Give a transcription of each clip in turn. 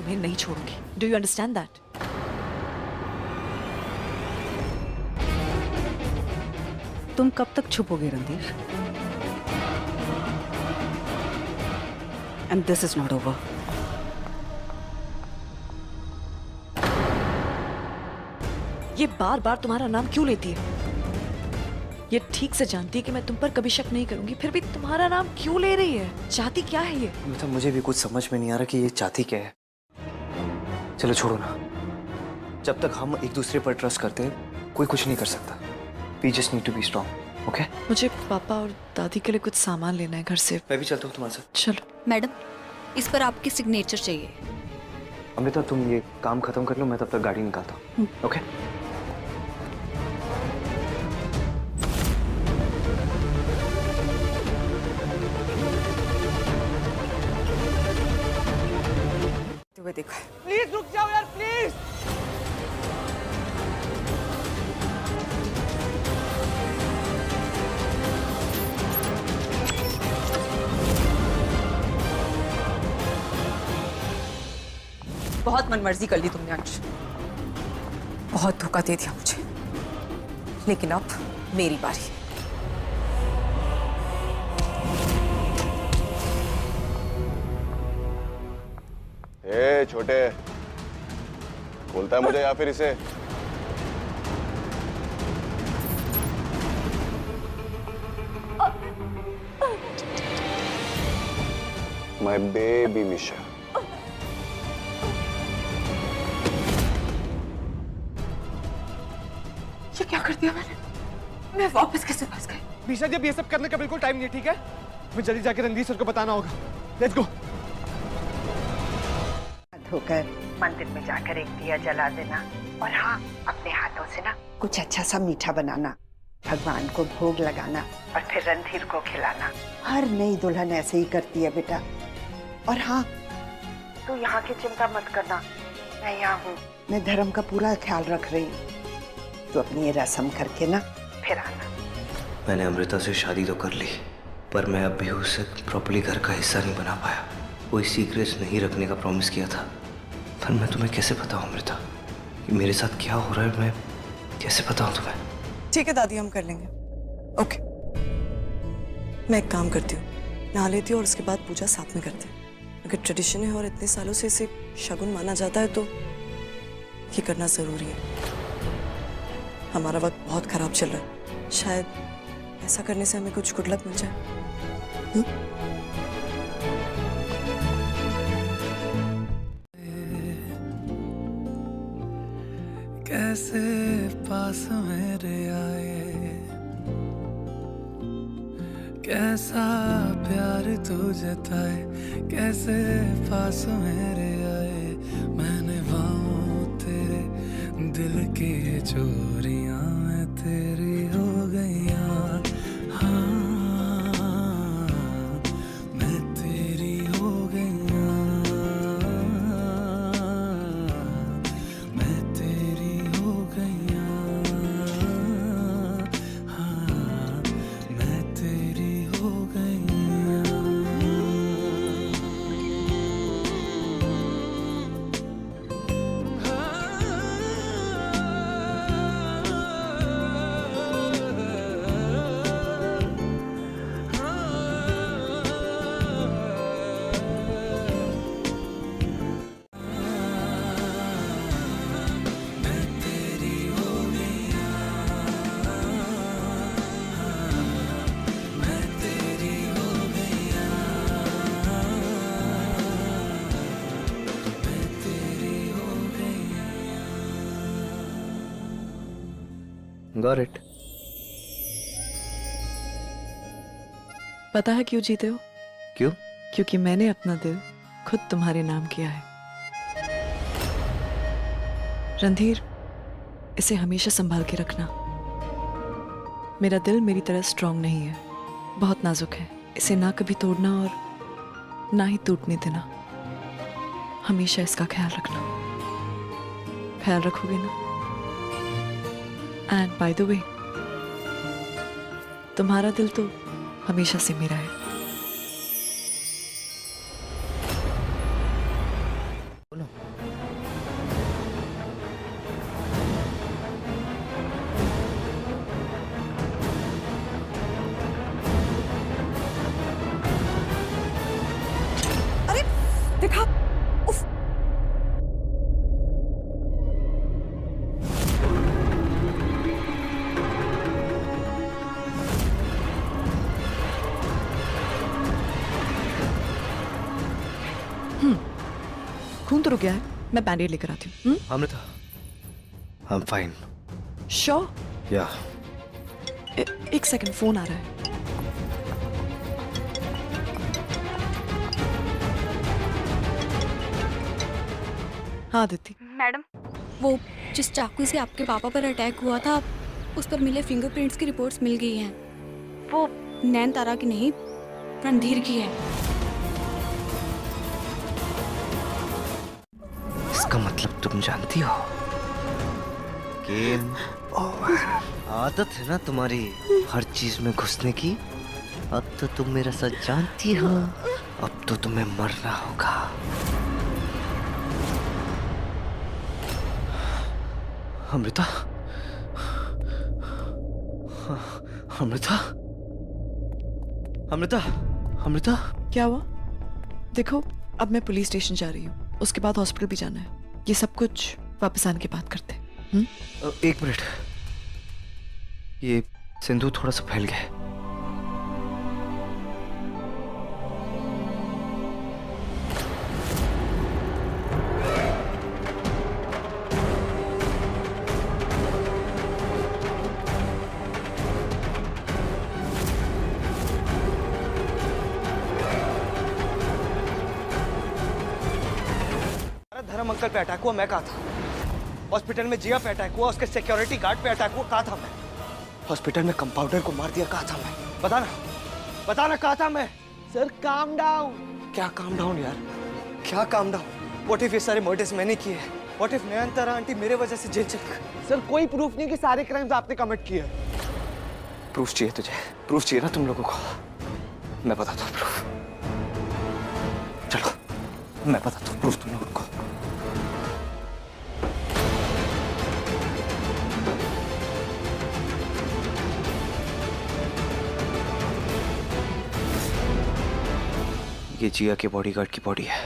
तुम्हें नहीं छोड़ूंगी। Do you understand that? तुम कब तक छुपोगे Randhir? And this is not over. ये बार बार तुम्हारा नाम क्यों लेती है? ये ठीक से जानती है कि मैं तुम पर कभी शक नहीं करूंगी, फिर भी तुम्हारा नाम क्यों ले रही है? चाहती क्या है ये? मतलब मुझे भी कुछ समझ में नहीं आ रहा कि ये चाहती क्या है। चलो छोड़ो ना, जब तक हम एक दूसरे पर ट्रस्ट करते हैं कोई कुछ नहीं कर सकता। We just need to be strong, okay? मुझे पापा और दादी के लिए कुछ सामान लेना है घर से। मैं भी चलता हूँ तुम्हारे साथ। चलो। मैडम, इस पर आपकी सिग्नेचर चाहिए। अमृता तुम ये काम खत्म कर लो, मैं तब तक गाड़ी निकालता हूँ। ओके? तुम्हें देखा है। प्लीज रुक जाओ यार, प्लीज। बहुत मनमर्जी कर ली तुमने अंश, बहुत धोखा दे दिया मुझे, लेकिन अब मेरी बारी। ए छोटे, बोलता है मुझे या फिर इसे? My baby Misha. ये क्या कर दिया मैंने? मैं वापस कैसे फंस गई? मीशा, जब ये सब करने का बिल्कुल टाइम नहीं, ठीक है? मैं जल्दी जाके रणधीर सर को बताना होगा। Let's go. धोकर मंदिर में जाकर एक दिया जला देना, और हाँ, अपने हाथों से ना कुछ अच्छा सा मीठा बनाना, भगवान को भोग लगाना और फिर रणधीर को खिलाना। हर नई दुल्हन ऐसे ही करती है बेटा। और हाँ, तू यहाँ की चिंता मत करना, मैं यहाँ हूँ। मैं धर्म का पूरा ख्याल रख रही हूँ। तो अपनी ये रस्म करके ना फिर आना। मैंने अमृता से शादी तो कर ली, पर मैं अब भी उसे प्रॉपर्ली घर का हिस्सा नहीं बना पाया। कोई सीक्रेट्स नहीं रखने का प्रॉमिस किया था, पर मैं तुम्हें कैसे बताऊं अमृता कि मेरे साथ क्या हो रहा है? मैं कैसे बताऊं तुम्हें? ठीक है दादी, हम कर लेंगे। ओके, मैं एक काम करती हूँ, नहा लेती हूँ और उसके बाद पूजा साथ में करते हैं। अगर ट्रेडिशन है और इतने सालों से इसे शगुन माना जाता है तो ये करना जरूरी है। हमारा वक्त बहुत खराब चल रहा है, शायद ऐसा करने से हमें कुछ गुड लक मिल जाए। कैसे पास मेरे आए, कैसा प्यार तू जताए, कैसे पास मेरे आए। मैंने बाहों तेरे दिल की चोरियां मैं तेरी हो गईयां। हाँ, मैं तेरी हो गईयां, मैं तेरी हो गईयां। हाँ, मैं तेरी हो गईयां। Got it. पता है क्यों जीते हो? क्यों? क्योंकि मैंने अपना दिल खुद तुम्हारे नाम किया है। रणधीर, इसे हमेशा संभाल के रखना। मेरा दिल मेरी तरह स्ट्रांग नहीं है, बहुत नाजुक है। इसे ना कभी तोड़ना और ना ही टूटने देना। हमेशा इसका ख्याल रखना। ख्याल रखोगे ना? एंड बाय द वे, तुम्हारा दिल तो हमेशा से मेरा है। खून तो रुक गया है, मैं बैंडेड लेकर आती हूँ। Amrita, I am fine. Sure? या। एक सेकंड, फोन आ रहा है। हाँ दीदी। मैडम, वो जिस चाकू से आपके पापा पर अटैक हुआ था, उस पर मिले फिंगरप्रिंट्स की रिपोर्ट्स मिल गई हैं। वो नैनतारा की नहीं, रणधीर की है। इसका मतलब तुम जानती हो? Game over. आदत है ना तुम्हारी हर चीज में घुसने की। अब तो तुम मेरा सच जानती हो, अब तो तुम्हें मरना होगा। अमृता, अमृता, अमृता, अमृता। क्या हुआ? देखो, अब मैं पुलिस स्टेशन जा रही हूँ, उसके बाद हॉस्पिटल भी जाना है। ये सब कुछ वापस आने के बाद करते हैं। एक मिनट, ये सिंदूर थोड़ा सा फैल गया है। धर्म अंकल पे अटैक हुआ, मैं कहा था। हॉस्पिटल में जिया पे अटैक हुआ, उसके सिक्योरिटी गार्ड पे अटैक हुआ, कहा था मैं। हॉस्पिटल में कंपाउंडर को मार दिया, कहा था मैं। बताना कहा था मैं। Sir calm down. क्या काम डाउन यार, क्या काम डाउन? व्हाट इफ ये सारे मर्डर्स मैंने किए? व्हाट इफ नयनतारा आंटी मेरे वजह से जेल चली गई? सर कोई प्रूफ नहीं कि सारे क्राइम्स आपने कमिट किए। प्रूफ चाहिए तुझे? प्रूफ चाहिए ना तुम लोगों को? मैं बताता हूँ प्रूफ। चलो मैं बताता हूँ प्रूफ तुम लोगों को। ये जिया के बॉडीगार्ड की बॉडी है,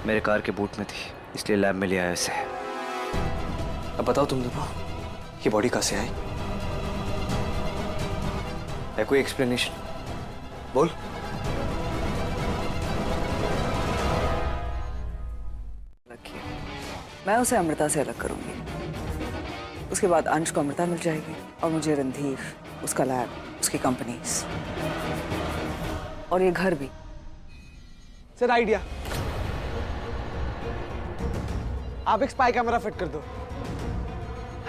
मेरे कार के बूट में थी, इसलिए लैब में ले आया इसे। अब बताओ तुम दोनों, ये बॉडी कहाँ से आई? है कोई एक्सप्लेनेशन? बोल। मैं उसे अमृता से अलग करूंगी, उसके बाद अंश को अमृता मिल जाएगी और मुझे रणधीर, उसका लैब, उसकी कंपनीज और ये घर भी। सर आइडिया, आप एक स्पाई कैमरा फिट कर दो।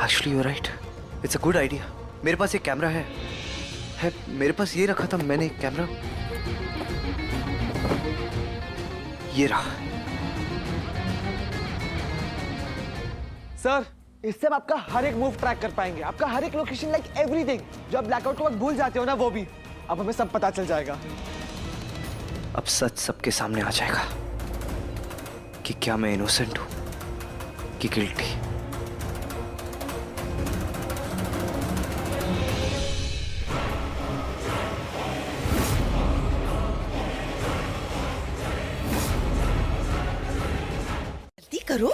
Actually you right, it's a good idea. मेरे पास एक कैमरा है, मेरे पास ये रखा था मैंने एक कैमरा, ये रहा। सर इससे हम आपका हर एक मूव ट्रैक कर पाएंगे, आपका हर एक लोकेशन, लाइक एवरीथिंग जो आप ब्लैकआउट के वक्त भूल जाते हो ना, वो भी अब हमें सब पता चल जाएगा। अब सच सबके सामने आ जाएगा कि क्या मैं इनोसेंट हूं कि गिल्टी। जल्दी करो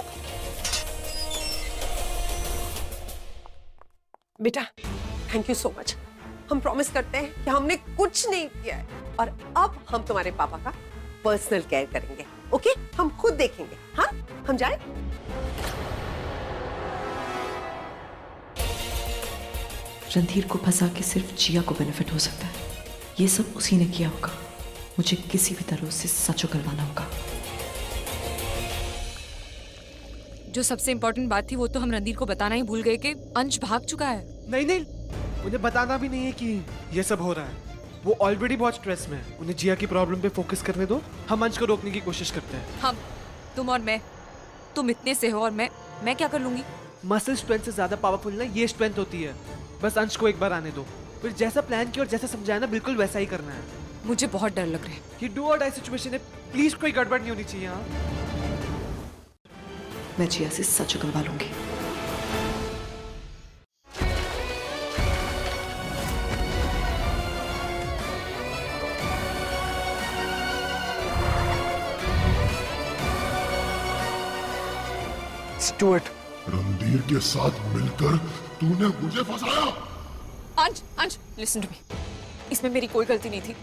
बेटा, थैंक यू सो मच। हम प्रॉमिस करते हैं कि हमने कुछ नहीं किया है और अब हम तुम्हारे पापा का पर्सनल केयर करेंगे। ओके, हम खुद देखेंगे। हाँ, हम जाएं? रणधीर को फंसा के सिर्फ जिया को बेनिफिट हो सकता है। ये सब उसी ने किया होगा। मुझे किसी भी तरह उससे सच उगलवाना होगा। जो सबसे इम्पोर्टेंट बात थी वो तो हम रणधीर को बताना ही भूल गए कि अंश भाग चुका है। नहीं, उन्हें बताना भी नहीं है कि ये सब हो रहा है। वो ऑलरेडी बहुत स्ट्रेस में है, उन्हें जिया की प्रॉब्लम पे फोकस करने दो। हम अंश को रोकने की कोशिश करते हैं। हम, तुम और मैं, तुम इतने से हो और मैं क्या कर लूंगी? मसल स्ट्रेंथ से ज्यादा पावरफुल ना ये स्ट्रेंथ होती है। बस अंश को एक बार आने दो, फिर जैसा प्लान किया और जैसा समझाया ना, बिल्कुल वैसा ही करना है। मुझे बहुत डर लग रहा है। ये डू और डाई सिचुएशन है, प्लीज कोई गड़बड़ नहीं होनी चाहिए। हाँ, मैं जिया से सच उगलवा लूंगी। स्टुअर्ट, रणधीर के साथ मिलकर तूने मुझे फंसाया। अंश, लिसन टू मी। इसमें मेरी कोई गलती नहीं थी।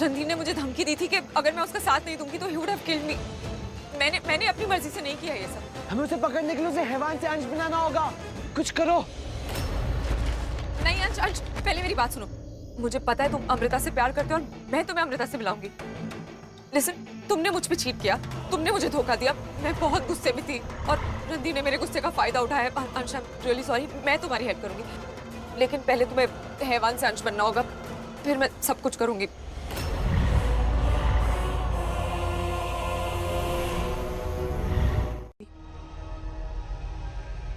रणधीर ने मुझे धमकी दी थी कि अगर मैं उसका साथ नहीं दूंगी तो he would have killed me. मैंने अपनी मर्जी से नहीं किया ये सब। हमें उसे पकड़ने के लिए उसे हैवान से अंश बनाना होगा। कुछ करो। नहीं अंश, अंश पहले मेरी बात सुनो। मुझे पता है तुम अमृता से प्यार करते हो और मैं तुम्हें अमृता से मिलाऊंगी। लिसन, तुमने मुझ पे चीट किया, तुमने मुझे धोखा दिया, मैं बहुत गुस्से में थी और रणधीर ने मेरे गुस्से का फायदा उठाया। अंश, आई एम रियली सॉरी, मैं तुम्हारी हेल्प करूंगी, लेकिन पहले तुम्हें हैवान से अंश बनना होगा, फिर मैं सब कुछ करूंगी।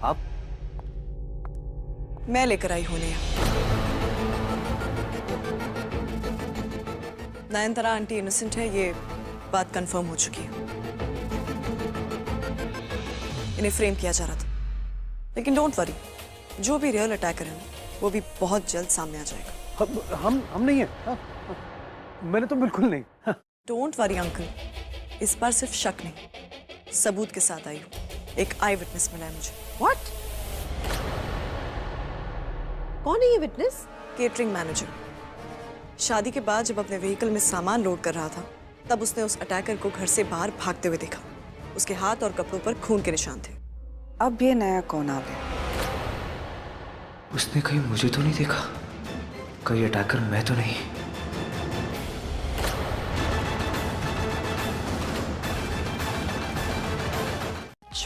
आप? मैं लेकर आई हूं नेहा। नयनतारा आंटी इनोसेंट है, ये बात कंफर्म हो चुकी है। इन्हें फ्रेम किया जा रहा था, लेकिन डोंट वरी, जो भी रियल अटैकर है वो भी बहुत जल्द सामने आ जाएगा। हम नहीं है। मैंने तो बिल्कुल नहीं। डोंट वरी अंकल, इस बार सिर्फ शक नहीं, सबूत के साथ आई हूँ। एक आई विटनेस मिला है मुझे। व्हाट? कौन है ये विटनेस? Catering manager. शादी के बाद जब अपने व्हीकल में सामान लोड कर रहा था, तब उसने उस अटैकर को घर से बाहर भागते हुए देखा। उसके हाथ और कपड़ों पर खून के निशान थे। अब ये नया कौन आ गया? उसने कहीं मुझे तो नहीं देखा? कहीं अटैकर मैं तो नहीं?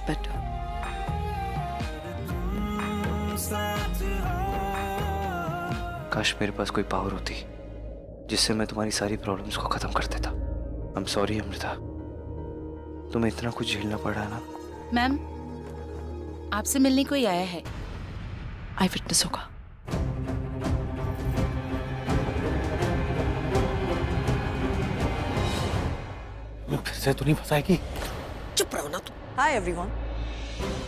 बेटर। काश मेरे पास कोई पावर होती जिससे मैं तुम्हारी सारी प्रॉब्लम्स को खत्म कर देता। आई एम सॉरी अमृता, तुम्हें इतना कुछ झेलना पड़ा है ना। मैम, आपसे मिलने कोई आया है। आई विटनेस होगा। फिर से तो नहीं फंसाएगी? चुप रहो ना तुम। हाय एवरीवन,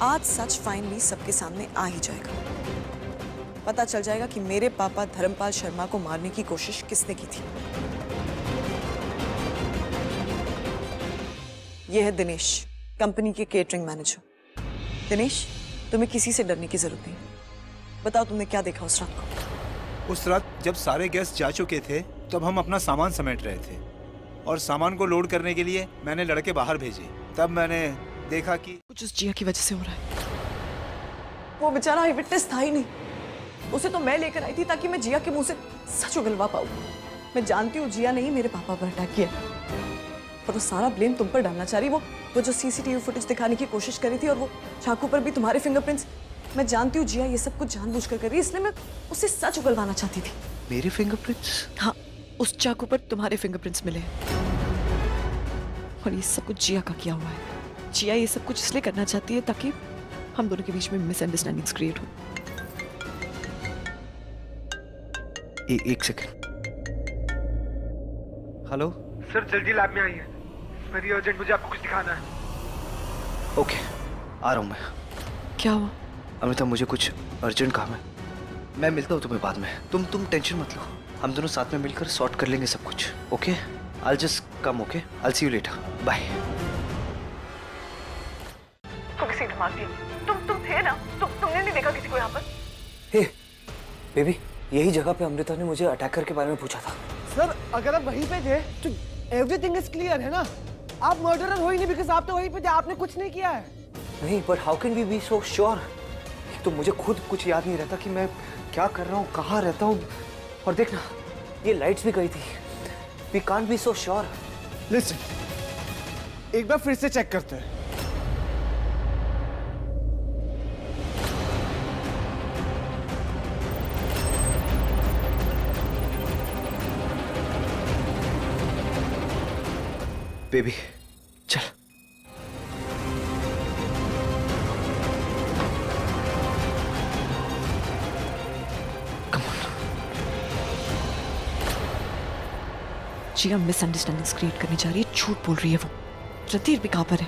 आज सच फाइनली सबके सामने आ ही जाएगा। पता चल जाएगा कि मेरे पापा धर्मपाल शर्मा को मारने की कोशिश किसने की थी। यह है दिनेश, कंपनी के केटरिंग मैनेजर। दिनेश, तुम्हें किसी से डरने की जरूरत नहीं। बताओ तुमने क्या देखा उस रात को? उस रात जब सारे गेस्ट जा चुके थे, तब हम अपना सामान समेट रहे थे और सामान को लोड करने के लिए मैंने लड़के बाहर भेजे। तब मैंने देखा कि कुछ उस जिया की वजह से हो रहा है। वो बेचारा आई विटनेस था ही नहीं, उसे तो मैं लेकर आई थी ताकि मैं जिया के मुंह से सच उगलवा पाऊं। मैं जानती हूँ जिया ने ही मेरे पापा पर अटैक किया, पर वो सारा ब्लेम तुम पर डालना चाह रही। वो जो सीसीटीवी फुटेज दिखाने की कोशिश करी थी और वो चाकू पर भी तुम्हारे फिंगरप्रिंट्स। मैं जानती हूँ जिया ये सब कुछ जानबूझकर कर रही है, इसलिए मैं उसे सच उगलवाना चाहती थी। मेरे फिंगरप्रिंट्स? हाँ, उस चाकू पर तुम्हारे फिंगरप्रिंट्स मिले और ये सब कुछ जिया का किया हुआ है। जिया ये सब कुछ इसलिए करना चाहती है ताकि हम दोनों के बीच में मिसअंडरस्टैंडिंग्स क्रिएट हो। एक सेकंड। हेलो सर, जल्दी लैब में आइए, वेरी अर्जेंट, मुझे आपको कुछ दिखाना है। ओके, आ रहा हूँ मैं। क्या हुआ? अमृता, मुझे कुछ अर्जेंट काम है, मैं मिलता हूँ तुम्हें बाद में। तुम टेंशन मत लो, हम दोनों साथ में मिलकर सॉर्ट कर लेंगे सब कुछ। Okay, I just come. Okay, I see you later, bye. सीट मार दी। तुम थे ना? तुमने नहीं देखा किसी को यहाँ पर? हे बेबी, यही जगह पे अमृता ने मुझे अटैकर के बारे में पूछा था। सर, अगर आप वहीं पे थे तो एवरीथिंग इज क्लियर है ना। आप मर्डरर हो ही नहीं, बिकॉज़ आप तो वहीं पे थे, आपने कुछ नहीं किया है। नहीं, but how can we be so sure? तो मुझे खुद कुछ याद नहीं रहता कि मैं क्या कर रहा हूँ, कहाँ रहता हूँ। और देखना, ये लाइट्स भी गई थी। We can't be so sure. Listen, एक बार फिर से चेक करते हैं। बेबी चल। जिया मिसअंडरस्टैंडिंग्स क्रिएट करनी चाह रही है, झूठ बोल रही है वो। रणधीर भी कहाँ पर है?